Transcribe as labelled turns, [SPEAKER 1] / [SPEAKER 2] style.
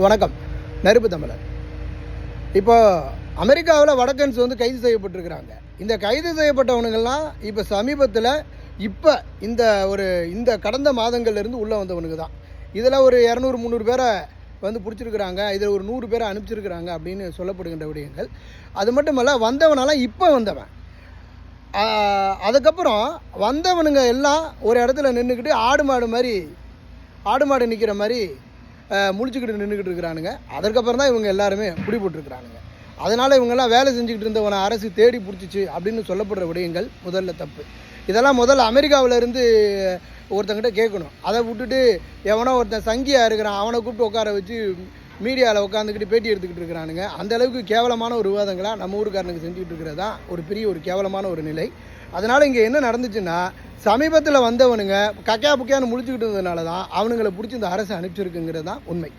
[SPEAKER 1] வணக்கம். நெருப்பு தமிழர். இப்போ அமெரிக்காவில் வடக்கன்ஸ் கைது செய்யப்பட்டிருக்கிறாங்க. இந்த கைது செய்யப்பட்டவனுங்கள்லாம் இப்போ சமீபத்தில் இந்த கடந்த மாதங்கள்லேருந்து உள்ளே வந்தவனுங்க தான். இதில் ஒரு 200-300 பேரை பிடிச்சிருக்கிறாங்க. இதில் ஒரு 100 பேரை அனுப்பிச்சிருக்கிறாங்க அப்படின்னு சொல்லப்படுகின்ற விடயங்கள். அது மட்டுமல்ல, வந்தவனாலாம் இப்போ வந்தவன். அதுக்கப்புறம் வந்தவனுங்க எல்லாம் ஒரு இடத்துல நின்றுக்கிட்டு ஆடு மாடு நிற்கிற மாதிரி முழிச்சுக்கிட்டு நின்றுக்கிட்டு இருக்கிறானுங்க. அதற்கப்புறம் தான் இவங்க எல்லாருமே பிடிபட்டுருக்கிறானுங்க. அதனால் இவங்கெல்லாம் வேலை செஞ்சுக்கிட்டு இருந்தவனை அரசு தேடி பிடிச்சிச்சு அப்படின்னு சொல்லப்படுற விடயங்கள் முதல்ல தப்பு. இதெல்லாம் முதல்ல அமெரிக்காவிலேருந்து ஒருத்தங்கிட்ட கேட்கணும். அதை விட்டுட்டு எவனோ ஒருத்தன் சங்கியாக இருக்கிறான் அவனை கூப்பிட்டு உட்கார வச்சு மீடியாவில் உட்காந்துக்கிட்டு பேட்டி எடுத்துக்கிட்டு இருக்கிறானுங்க. அந்தளவுக்கு கேவலமான ஒரு விவாதங்களாக நம்ம ஊருக்காரனுக்கு செஞ்சுக்கிட்டு இருக்கிறது தான் ஒரு கேவலமான ஒரு நிலை. அதனால் இங்கே என்ன நடந்துச்சுன்னா, சமீபத்தில் வந்தவனுங்க கக்கா புக்கையான்னு முழிச்சுக்கிட்டு இருந்ததுனால தான் அவனுங்களை பிடிச்சி இந்த அரசு அனுப்பிச்சிருக்குங்கிறது தான் உண்மை.